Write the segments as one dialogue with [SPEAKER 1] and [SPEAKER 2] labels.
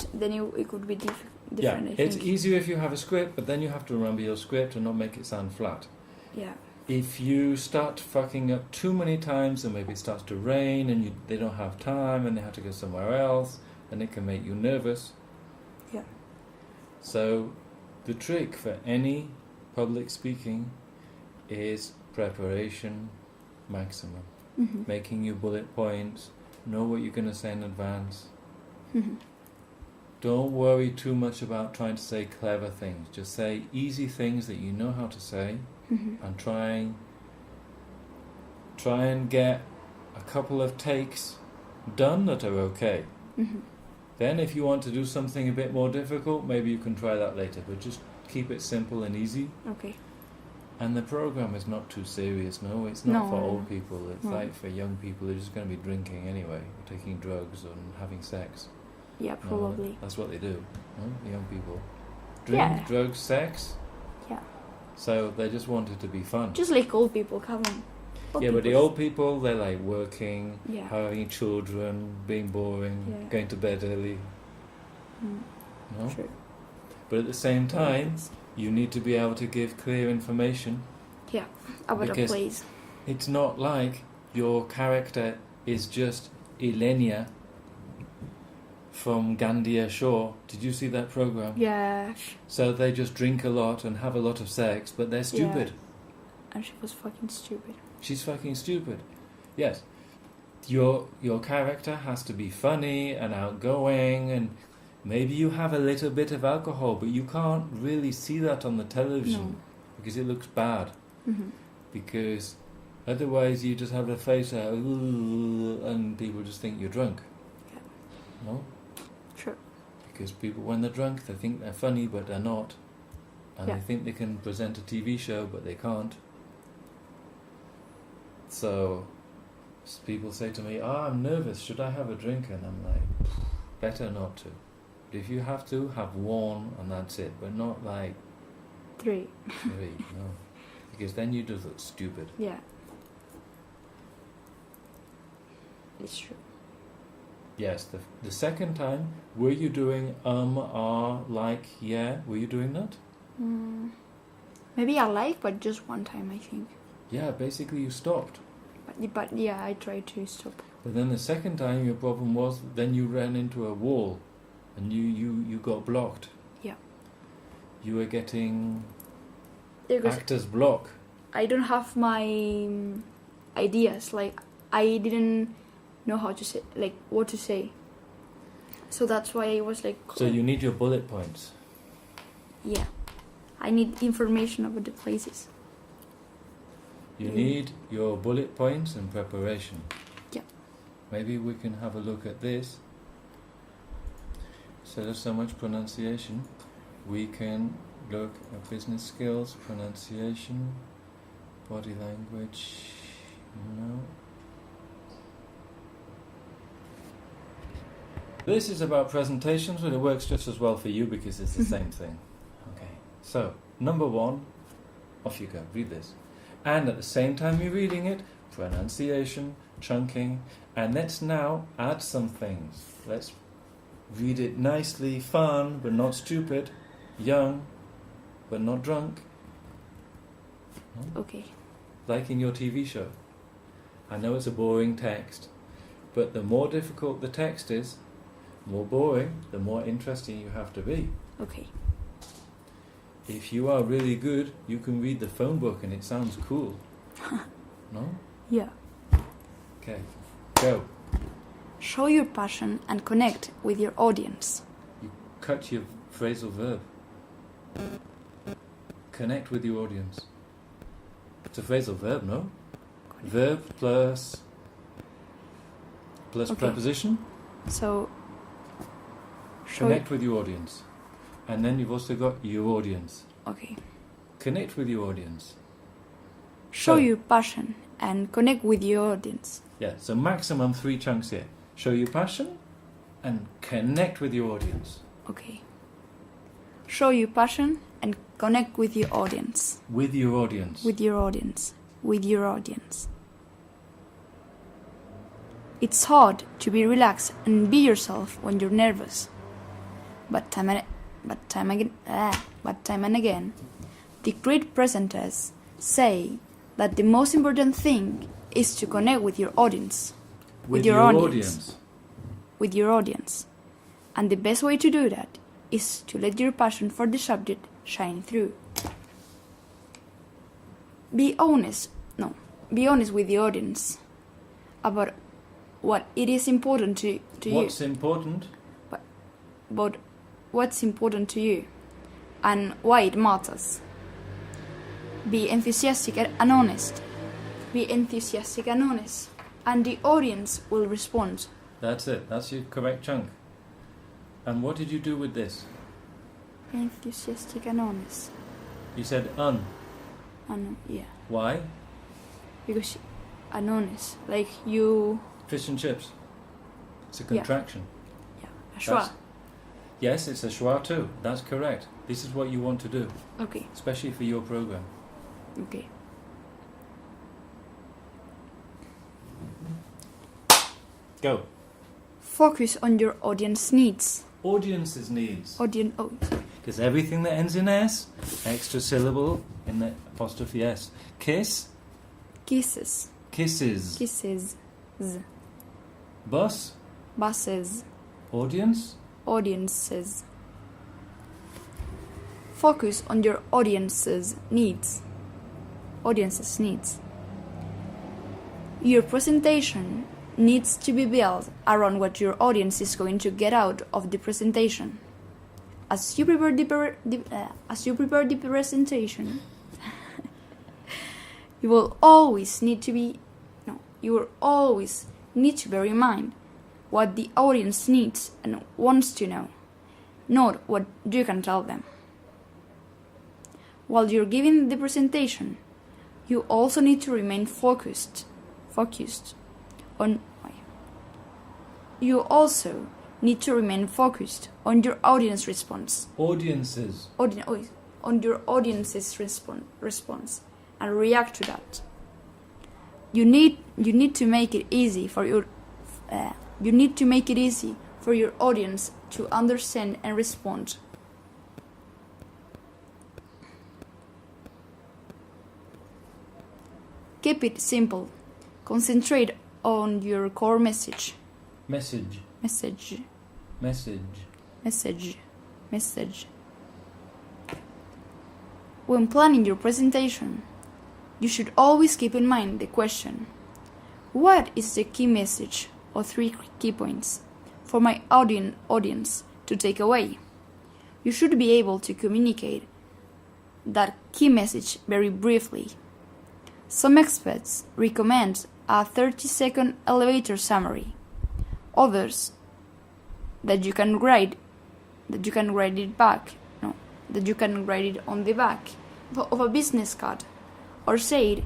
[SPEAKER 1] script, then it could be different.
[SPEAKER 2] Yeah,
[SPEAKER 1] I
[SPEAKER 2] it's
[SPEAKER 1] think.
[SPEAKER 2] easier if you have a script, but then you have to remember your script and not make it sound flat.
[SPEAKER 1] Yeah.
[SPEAKER 2] If you start fucking up too many times, and maybe it starts to rain, and they don't have time, and they have to go somewhere else, then it can make you nervous.
[SPEAKER 1] Yeah.
[SPEAKER 2] So, the trick for any public speaking is preparation maximum.
[SPEAKER 1] Mm-hmm.
[SPEAKER 2] Making your bullet points, know what you're going to say in advance.
[SPEAKER 1] Mm-hmm.
[SPEAKER 2] Don't worry too much about trying to say clever things. Just say easy things that you know how to say,
[SPEAKER 1] Mm-hmm.
[SPEAKER 2] and try and get a couple of takes done that are okay.
[SPEAKER 1] Mm-hmm.
[SPEAKER 2] Then if you want to do something a bit more difficult, maybe you can try that later, but just keep it simple and easy.
[SPEAKER 1] Okay.
[SPEAKER 2] And the program is not too serious, no? It's not for
[SPEAKER 1] No.
[SPEAKER 2] old people. It's
[SPEAKER 1] No.
[SPEAKER 2] like for young people who are just going to be drinking anyway, taking drugs and having sex.
[SPEAKER 1] Yeah,
[SPEAKER 2] No,
[SPEAKER 1] probably.
[SPEAKER 2] that's what they do, no? The young people. Drink,
[SPEAKER 1] Yeah.
[SPEAKER 2] drugs, sex.
[SPEAKER 1] Yeah.
[SPEAKER 2] So they just want it to be fun.
[SPEAKER 1] Just like old people, come on.
[SPEAKER 2] Yeah, but the old people, they're like working,
[SPEAKER 1] Yeah.
[SPEAKER 2] having children, being boring,
[SPEAKER 1] Yeah.
[SPEAKER 2] going to bed early. No?
[SPEAKER 1] True.
[SPEAKER 2] But at the same time, you need to be able to give clear information.
[SPEAKER 1] Yeah, about a
[SPEAKER 2] Because-
[SPEAKER 1] place.
[SPEAKER 2] It's not like your character is just Ilenia from Gandia Shore. Did you see that program?
[SPEAKER 1] Yeah.
[SPEAKER 2] So they just drink a lot and have a lot of sex, but they're stupid.
[SPEAKER 1] And she was fucking stupid.
[SPEAKER 2] She's fucking stupid. Yes. Your character has to be funny and outgoing, and maybe you have a little bit of alcohol, but you can't really see that on the television
[SPEAKER 1] No.
[SPEAKER 2] because it looks bad.
[SPEAKER 1] Mm-hmm.
[SPEAKER 2] Because otherwise you just have a face out, and people just think you're drunk.
[SPEAKER 1] Yeah.
[SPEAKER 2] No?
[SPEAKER 1] True.
[SPEAKER 2] Because people, when they're drunk, they think they're funny, but they're not. And
[SPEAKER 1] Yeah.
[SPEAKER 2] they think they can present a TV show, but they can't. So, people say to me, I'm nervous, should I have a drink? And I'm like, better not to. But if you have to, have one, and that's it. But not like
[SPEAKER 1] 3.
[SPEAKER 2] 3, no. Because then you just look stupid.
[SPEAKER 1] Yeah. It's true.
[SPEAKER 2] Yes, the second time, were you doing like, yeah? Were you doing that?
[SPEAKER 1] Maybe I like, but just one time, I think.
[SPEAKER 2] Yeah, basically you stopped.
[SPEAKER 1] But yeah, I tried to stop.
[SPEAKER 2] But then the second time your problem was, then you ran into a wall and you got blocked.
[SPEAKER 1] Yeah.
[SPEAKER 2] You were getting
[SPEAKER 1] Because
[SPEAKER 2] actor's block.
[SPEAKER 1] I don't have my ideas. Like, I didn't know how to say, like, what to say. So that's why I was like...
[SPEAKER 2] So you need your bullet points.
[SPEAKER 1] Yeah. I need information about the places.
[SPEAKER 2] You need your bullet points and preparation.
[SPEAKER 1] Yeah.
[SPEAKER 2] Maybe we can have a look at this. Instead of so much pronunciation, we can look at business skills, pronunciation, body language, This is about presentations, but it works just as well for you because it's the same thing. Okay, so, number 1, off you go, read this. And at the same time you're reading it, pronunciation, chunking, and let's now add some things. Let's read it nicely, fun, but not stupid, young, but not drunk.
[SPEAKER 1] Okay.
[SPEAKER 2] Like in your TV show. I know it's a boring text, but the more difficult the text is, more boring, the more interesting you have to be.
[SPEAKER 1] Okay.
[SPEAKER 2] If you are really good, you can read the phone book and it sounds cool. No?
[SPEAKER 1] Yeah.
[SPEAKER 2] Okay, go.
[SPEAKER 1] Show your passion and connect with your audience.
[SPEAKER 2] You cut your phrasal verb. Connect with your audience. It's a phrasal verb, no? Verb plus
[SPEAKER 1] Okay.
[SPEAKER 2] preposition.
[SPEAKER 1] So, show
[SPEAKER 2] Connect with your audience. And then you've also got your audience.
[SPEAKER 1] Okay.
[SPEAKER 2] Connect with your audience.
[SPEAKER 1] Show
[SPEAKER 2] So-
[SPEAKER 1] your passion and connect with your audience.
[SPEAKER 2] Yeah, so maximum 3 chunks here. Show your passion and connect with your audience.
[SPEAKER 1] Okay. Show your passion and connect with your audience.
[SPEAKER 2] With your audience.
[SPEAKER 1] With your audience. With your audience. It's hard to be relaxed and be yourself when you're nervous. But time and again, the great presenters say that the most important thing is to connect with your audience. With your audience. And the best way to do that is to let your passion for the subject shine through. Be honest with the audience about what it is important to you.
[SPEAKER 2] What's important?
[SPEAKER 1] But what's important to you and why it matters. Be enthusiastic and honest. And the audience will respond.
[SPEAKER 2] That's it. That's your correct chunk. And what did you do with this?
[SPEAKER 1] Enthusiastic and honest.
[SPEAKER 2] You said
[SPEAKER 1] Yeah.
[SPEAKER 2] Why?
[SPEAKER 1] Because and honest, like you.
[SPEAKER 2] Fish and chips. It's a contraction.
[SPEAKER 1] Yeah. A schwa.
[SPEAKER 2] Yes, it's a schwa too. That's correct. This is what you want to do.
[SPEAKER 1] Okay.
[SPEAKER 2] Especially for your program.
[SPEAKER 1] Okay.
[SPEAKER 2] Go.
[SPEAKER 1] Focus on your audience needs.
[SPEAKER 2] Audience's needs.
[SPEAKER 1] Because
[SPEAKER 2] everything that ends in S, extra syllable in the apostrophe S. Kiss.
[SPEAKER 1] Kisses.
[SPEAKER 2] Kisses.
[SPEAKER 1] Kisses. Z.
[SPEAKER 2] Bus.
[SPEAKER 1] Buses.
[SPEAKER 2] Audience.
[SPEAKER 1] Audiences. Focus on your audience's needs. Audience's needs. Your presentation needs to be built around what your audience is going to get out of the presentation. As you prepare the presentation, you will always need to bear in mind what the audience needs and wants to know, not what you can tell them. While you're giving the presentation, you also need to remain focused on your audience response.
[SPEAKER 2] Audiences.
[SPEAKER 1] On your audience's response and react to that. You need to make it easy for your audience to understand and respond. Keep it simple. Concentrate on your core message.
[SPEAKER 2] Message.
[SPEAKER 1] When planning your presentation, you should always keep in mind the question: what is the key message or 3 key points for my audience to take away? You should be able to communicate that key message very briefly. Some experts recommend a 30-second elevator summary. Others that you can write it on the back of a business card, or say it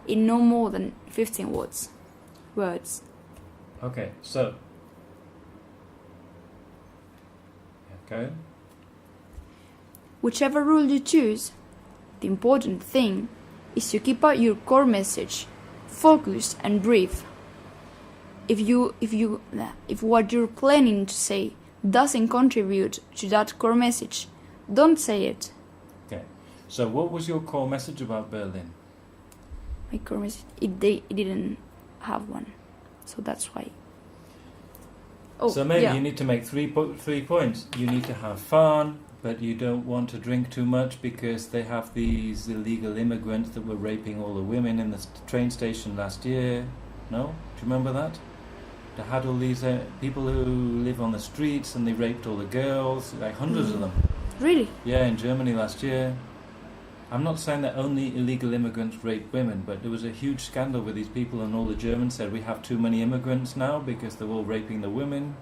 [SPEAKER 1] in no more than 15 words.
[SPEAKER 2] Okay, so okay.
[SPEAKER 1] Whichever rule you choose, the important thing is to keep out your core message focused and brief. If what you're planning to say doesn't contribute to that core message, don't say it.
[SPEAKER 2] Okay. So what was your core message about Berlin?
[SPEAKER 1] My core message, it didn't have one, so that's why.
[SPEAKER 2] So maybe you need to make 3 points. You need to have fun, but you don't want to drink too much because they have these illegal immigrants that were raping all the women in the train station last year. No? Do you remember that? They had all these people who live on the streets and they raped all the girls, like hundreds of them.
[SPEAKER 1] Really?
[SPEAKER 2] Yeah, in Germany last year. I'm not saying that only illegal immigrants rape women, but there was a huge scandal with these people and all the Germans said we have too many immigrants now because they're all raping the women.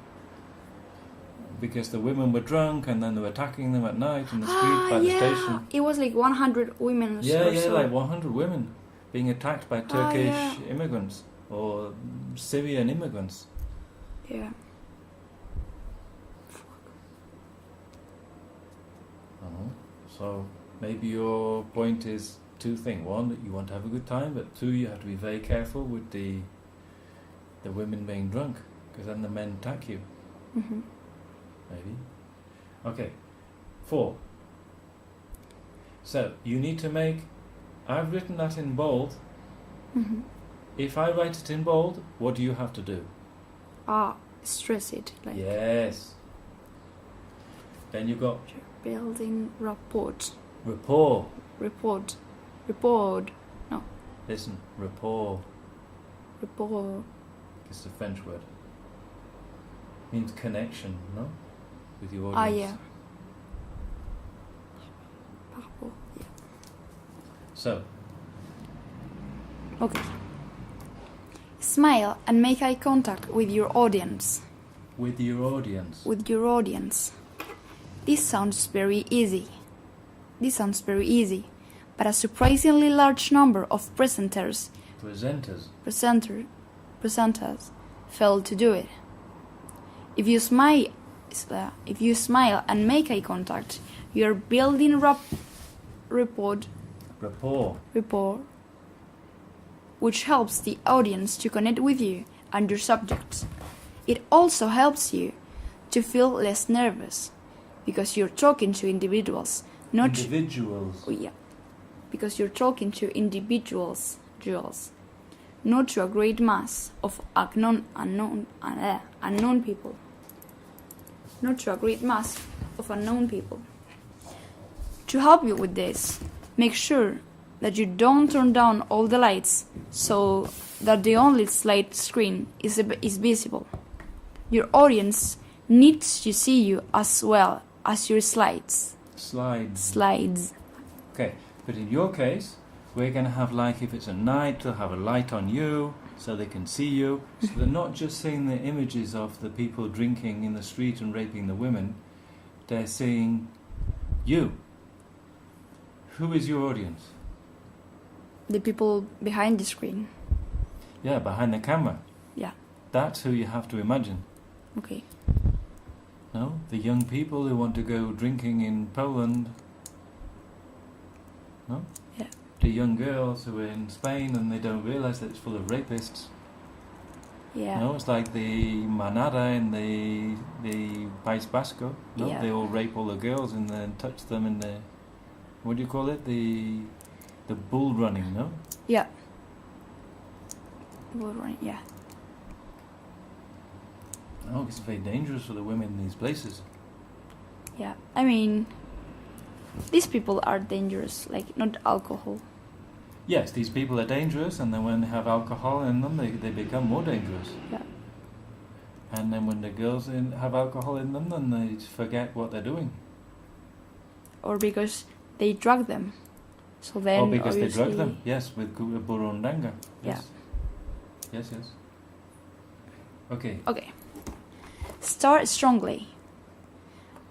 [SPEAKER 2] Because the women were drunk and then they were attacking them at night in the street by the station.
[SPEAKER 1] It was like 100 women or so.
[SPEAKER 2] Like 100 women being attacked by Turkish immigrants or Syrian immigrants.
[SPEAKER 1] Yeah.
[SPEAKER 2] So maybe your point is 2 things. 1, that you want to have a good time, but 2, you have to be very careful with the women being drunk, because then the men attack you.
[SPEAKER 1] Mm-hmm.
[SPEAKER 2] Maybe. Okay. 4. So you need to make. I've written that in bold.
[SPEAKER 1] Mm-hmm.
[SPEAKER 2] If I write it in bold, what do you have to do?
[SPEAKER 1] Stress it. Like
[SPEAKER 2] Yes. Then you got
[SPEAKER 1] building rapport.
[SPEAKER 2] rapport.
[SPEAKER 1] Report. No.
[SPEAKER 2] Listen, rapport.
[SPEAKER 1] Rapport.
[SPEAKER 2] It's a French word. Means connection, no? With your audience.
[SPEAKER 1] Yeah. Rapport. Yeah.
[SPEAKER 2] So,
[SPEAKER 1] Okay. Smile and make eye contact with your audience.
[SPEAKER 2] with your audience.
[SPEAKER 1] With your audience. This sounds very easy. But a surprisingly large number of presenters fail to do it. If you smile and make eye contact, you are building rapport, which helps the audience to connect with you and your subjects. It also helps you to feel less nervous because you're talking to individuals, not because you're talking to individuals, not to a great mass of unknown people. Not to a great mass of unknown people. To help you with this, make sure that you don't turn down all the lights so that the only slide screen is visible. Your audience needs to see you as well as your slides. Slides.
[SPEAKER 2] Okay, but in your case, we're going to have, like, if it's at night, they'll have a light on you so they can see you. So they're not just seeing the images of the people drinking in the street and raping the women, they're seeing you. Who is your audience?
[SPEAKER 1] The people behind the screen.
[SPEAKER 2] Yeah, behind the camera.
[SPEAKER 1] Yeah.
[SPEAKER 2] That's who you have to imagine.
[SPEAKER 1] Okay.
[SPEAKER 2] No? The young people who want to go drinking in Poland. No?
[SPEAKER 1] Yeah.
[SPEAKER 2] The young girls who are in Spain and they don't realise that it's full of rapists.
[SPEAKER 1] Yeah.
[SPEAKER 2] No, it's like the Manada in the País Vasco. No?
[SPEAKER 1] Yeah.
[SPEAKER 2] They all rape all the girls and then touch them in the, what do you call it? The bull running, no?
[SPEAKER 1] Yeah. Bull running, yeah.
[SPEAKER 2] Oh, it's very dangerous for the women in these places.
[SPEAKER 1] Yeah. I mean, these people are dangerous, like not alcohol.
[SPEAKER 2] Yes, these people are dangerous, and then when they have alcohol in them, they become more dangerous.
[SPEAKER 1] Yeah.
[SPEAKER 2] And then when the girls have alcohol in them, then they forget what they're doing.
[SPEAKER 1] Or because they drug them. So then
[SPEAKER 2] Or because they
[SPEAKER 1] obviously
[SPEAKER 2] drug them, yes, with burundanga. Yes.
[SPEAKER 1] Yeah.
[SPEAKER 2] Yes. Okay.
[SPEAKER 1] Okay. Start strongly.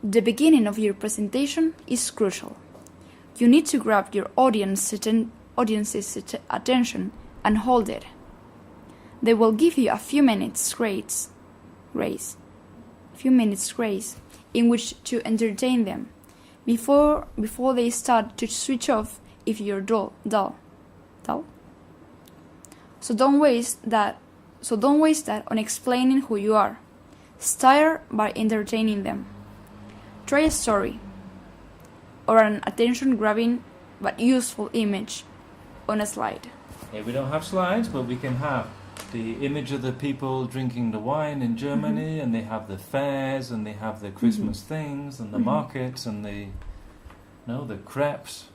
[SPEAKER 1] The beginning of your presentation is crucial. You need to grab your audience's attention and hold it. They will give you a few minutes grace in which to entertain them before they start to switch off if you're dull. So don't waste that on explaining who you are. Start by entertaining them. Try a story or an attention-grabbing but useful image on a slide.
[SPEAKER 2] Yeah, we don't have slides, but we can have the image of the people drinking the wine in Germany, and they have the fairs, and they have the Christmas things, and the markets, and the crepes,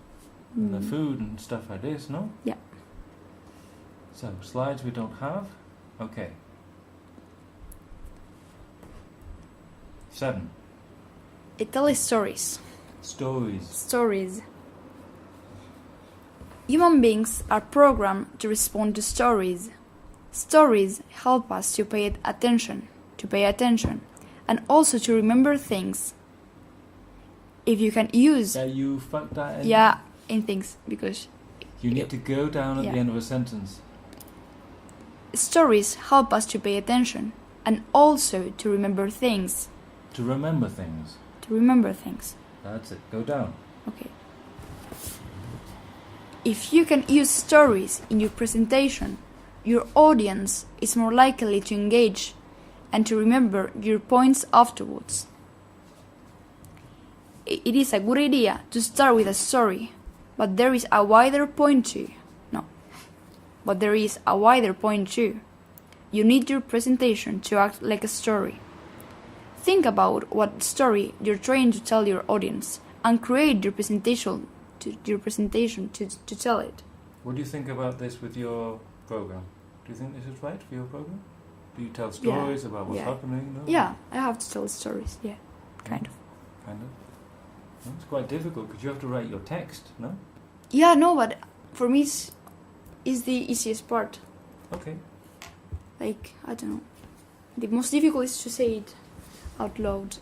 [SPEAKER 2] and the food and stuff like this, no?
[SPEAKER 1] Yeah.
[SPEAKER 2] So, slides we don't have. Okay. 7.
[SPEAKER 1] Tell stories.
[SPEAKER 2] Stories.
[SPEAKER 1] Human beings are programmed to respond to stories. Stories help us to pay attention, and also to remember things. If you can use...
[SPEAKER 2] Yeah, you fucked that in?
[SPEAKER 1] Yeah, in things, because...
[SPEAKER 2] You need to go down at the end of a sentence.
[SPEAKER 1] Stories help us to pay attention, and also to remember things.
[SPEAKER 2] To remember things. That's it. Go down.
[SPEAKER 1] Okay. If you can use stories in your presentation, your audience is more likely to engage and to remember your points afterwards. it is a good idea to start with a story, but there is a wider point too. But there is a wider point too. You need your presentation to act like a story. Think about what story you're trying to tell your audience and create your presentation to tell it.
[SPEAKER 2] What do you think about this with your program? Do you think this is right for your program? Do you tell stories about what's happening? No?
[SPEAKER 1] Yeah, I have to tell stories, kind of.
[SPEAKER 2] Kind of? Well, it's quite difficult because you have to write your text, no?
[SPEAKER 1] Yeah, no, but for me it's the easiest part.
[SPEAKER 2] Okay.
[SPEAKER 1] Like, I don't know. The most difficult is to say it out loud.